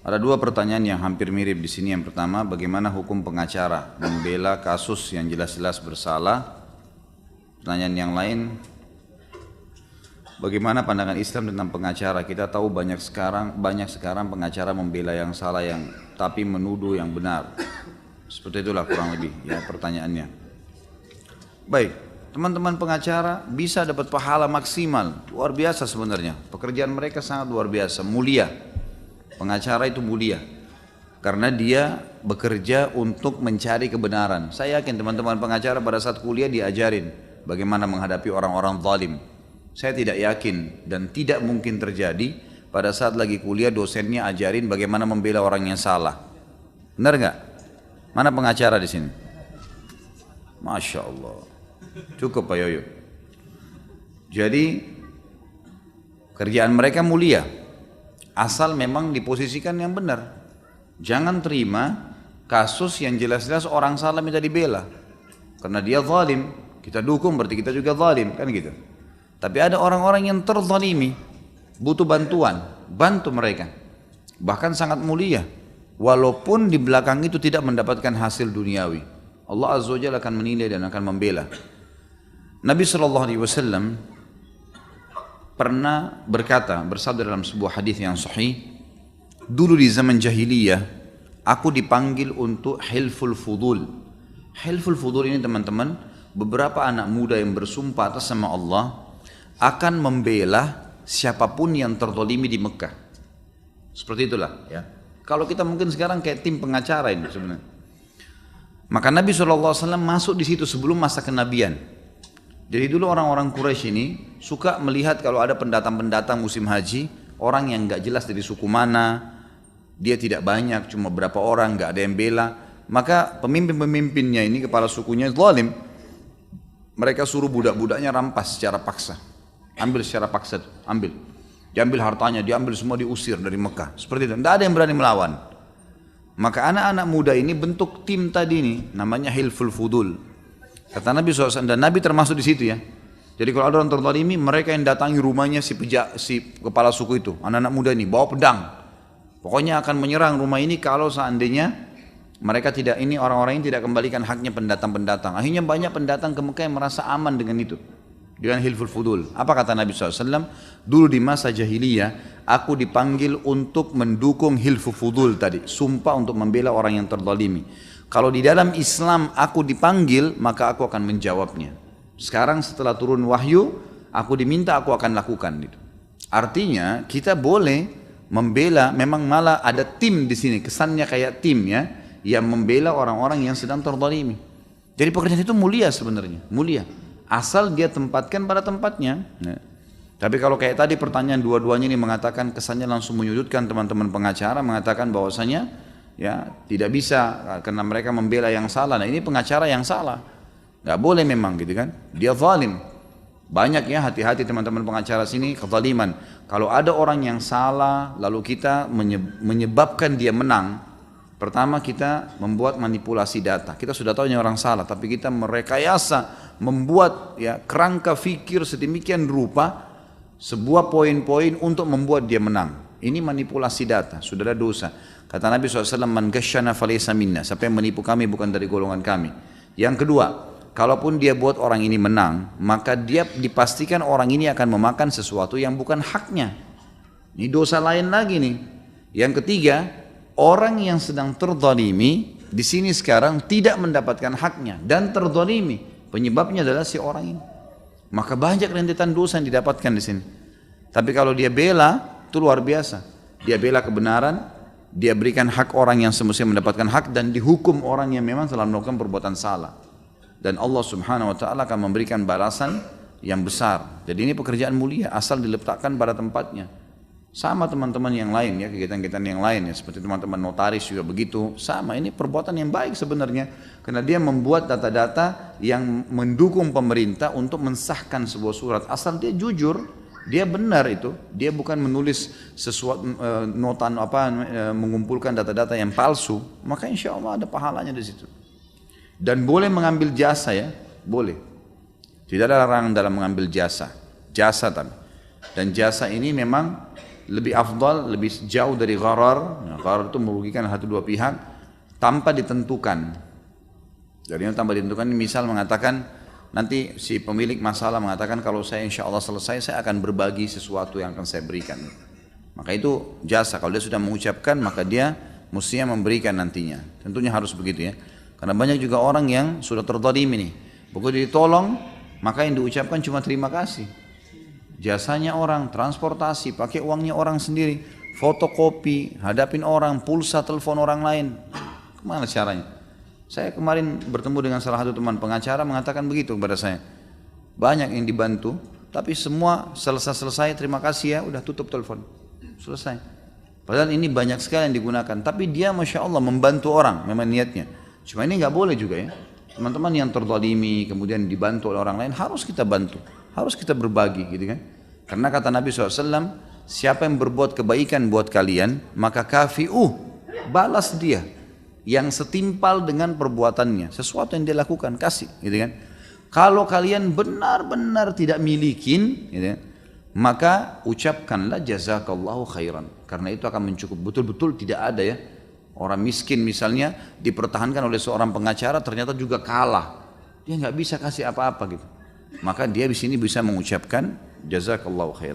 Ada dua pertanyaan yang hampir mirip di sini. Yang pertama, bagaimana hukum pengacara membela kasus yang jelas-jelas bersalah? Pertanyaan yang lain, bagaimana pandangan Islam tentang pengacara? Kita tahu banyak sekarang pengacara membela yang salah tapi menuduh yang benar. Seperti itulah kurang lebih ya pertanyaannya. Baik, teman-teman pengacara bisa dapat pahala maksimal, luar biasa sebenarnya. Pekerjaan mereka sangat luar biasa, mulia. Pengacara itu mulia karena dia bekerja untuk mencari kebenaran. Saya yakin teman-teman pengacara pada saat kuliah diajarin bagaimana menghadapi orang-orang zalim. Saya tidak yakin dan tidak mungkin terjadi pada saat lagi kuliah dosennya ajarin bagaimana membela orang yang salah. Benar nggak? Mana pengacara di sini? Masya Allah. Cukup Pak Yoyo. Jadi kerjaan mereka mulia. Asal memang diposisikan yang benar. Jangan terima kasus yang jelas-jelas orang salah minta dibela. Karena dia zalim, kita dukung berarti kita juga zalim, kan gitu. Tapi ada orang-orang yang terzalimi, butuh bantuan, bantu mereka. Bahkan sangat mulia, walaupun di belakang itu tidak mendapatkan hasil duniawi. Allah Azza wa Jalla akan menilai dan akan membela. Nabi SAW pernah bersabda dalam sebuah hadis yang sahih, dulu di zaman jahiliyah, aku dipanggil untuk hilful fudul. Hilful fudul ini teman-teman, beberapa anak muda yang bersumpah atas nama Allah akan membela siapapun yang terzalimi di Mekah. Seperti itulah ya. Kalau kita mungkin sekarang kayak tim pengacara ini sebenarnya. Maka Nabi SAW masuk di situ sebelum masa kenabian. Jadi dulu orang-orang Quraisy ini suka melihat kalau ada pendatang-pendatang musim haji, orang yang nggak jelas dari suku mana, dia tidak banyak, cuma berapa orang, nggak ada yang bela. Maka pemimpin-pemimpinnya ini, kepala sukunya zalim. Mereka suruh budak-budaknya rampas secara paksa. Ambil secara paksa, ambil. Diambil hartanya, diambil semua, diusir dari Mekah. Seperti itu, tidak ada yang berani melawan. Maka anak-anak muda ini bentuk tim tadi ini, namanya Hilful Fudul. Kata Nabi SAW, dan Nabi termasuk di situ ya. Jadi kalau ada orang terzalimi, mereka yang datangi rumahnya si kepala suku itu, anak-anak muda ini bawa pedang. Pokoknya akan menyerang rumah ini kalau seandainya mereka tidak, ini orang-orang ini tidak kembalikan haknya pendatang-pendatang. Akhirnya banyak pendatang ke Mekah yang merasa aman dengan itu, dengan Hilful Fudul. Apa kata Nabi SAW? Dulu di masa jahiliyah, aku dipanggil untuk mendukung Hilful Fudul tadi, sumpah untuk membela orang yang terzalimi. Kalau di dalam Islam aku dipanggil, maka aku akan menjawabnya. Sekarang setelah turun wahyu, aku diminta, aku akan lakukan. Artinya kita boleh membela, memang malah ada tim di sini, kesannya kayak tim ya, yang membela orang-orang yang sedang terzalimi. Jadi pekerjaan itu mulia sebenarnya, mulia. Asal dia tempatkan pada tempatnya. Tapi kalau kayak tadi pertanyaan dua-duanya ini mengatakan, kesannya langsung menyudutkan teman-teman pengacara, mengatakan bahwasanya ya tidak bisa karena mereka membela yang salah. Nah ini pengacara yang salah, nggak boleh memang gitu kan, dia zalim. Banyak ya, hati-hati teman-teman pengacara sini kezaliman. Kalau ada orang yang salah lalu kita menyebabkan dia menang, pertama kita membuat manipulasi data. Kita sudah tahu ini orang salah, tapi kita merekayasa, membuat ya kerangka fikir sedemikian rupa sebuah poin-poin untuk membuat dia menang. Ini manipulasi data, sudah ada dosa. Kata Nabi SAW, man ghasyana falaysa minna, siapa yang menipu kami bukan dari golongan kami. Yang kedua, kalaupun dia buat orang ini menang, maka dia dipastikan orang ini akan memakan sesuatu yang bukan haknya. Ini dosa lain lagi nih. Yang ketiga, orang yang sedang terzalimi di sini sekarang tidak mendapatkan haknya dan terzalimi, penyebabnya adalah si orang ini. Maka banyak rentetan dosa yang didapatkan di sini. Tapi kalau dia bela, itu luar biasa. Dia bela kebenaran, dia berikan hak orang yang semestinya mendapatkan hak, dan dihukum orang yang memang telah melakukan perbuatan salah. Dan Allah Subhanahu wa ta'ala akan memberikan balasan yang besar. Jadi ini pekerjaan mulia asal diletakkan pada tempatnya. Sama teman-teman yang lain ya, kegiatan-kegiatan yang lain ya, seperti teman-teman notaris juga begitu. Sama, ini perbuatan yang baik sebenarnya, karena dia membuat data-data yang mendukung pemerintah untuk mensahkan sebuah surat. Asal dia jujur, dia benar itu, dia bukan menulis sesuatu mengumpulkan data-data yang palsu, maka insya Allah ada pahalanya di situ. Dan boleh mengambil jasa ya, boleh. Tidak ada larangan dalam mengambil jasa tapi. Dan jasa ini memang lebih afdal, lebih jauh dari gharar. Gharar itu merugikan satu dua pihak tanpa ditentukan. Jadi yang tanpa ditentukan, misal mengatakan nanti si pemilik masalah mengatakan kalau saya insya Allah selesai saya akan berbagi sesuatu yang akan saya berikan. Maka itu jasa, kalau dia sudah mengucapkan maka dia mestinya memberikan nantinya. Tentunya harus begitu ya. Karena banyak juga orang yang sudah terzalimi nih. Begitu ditolong maka yang diucapkan cuma terima kasih. Jasanya orang, transportasi, pakai uangnya orang sendiri, fotokopi, hadapin orang, pulsa telepon orang lain. Kemana caranya? Saya kemarin bertemu dengan salah satu teman pengacara mengatakan begitu kepada saya. Banyak yang dibantu, tapi semua selesai terima kasih ya, udah tutup telepon. Selesai. Padahal ini banyak sekali yang digunakan, tapi dia Masya Allah membantu orang, memang niatnya. Cuma ini nggak boleh juga ya. Teman-teman yang terzalimi kemudian dibantu oleh orang lain harus kita bantu, harus kita berbagi gitu kan. Karena kata Nabi SAW, siapa yang berbuat kebaikan buat kalian, maka balas dia yang setimpal dengan perbuatannya, sesuatu yang dia lakukan, kasih gitu kan. Kalau kalian benar-benar tidak milikin gitu kan, maka ucapkanlah jazakallahu khairan, karena itu akan mencukup. Betul-betul tidak ada ya orang miskin misalnya dipertahankan oleh seorang pengacara ternyata juga kalah, dia nggak bisa kasih apa-apa gitu, maka dia di sini bisa mengucapkan jazakallahu khairan.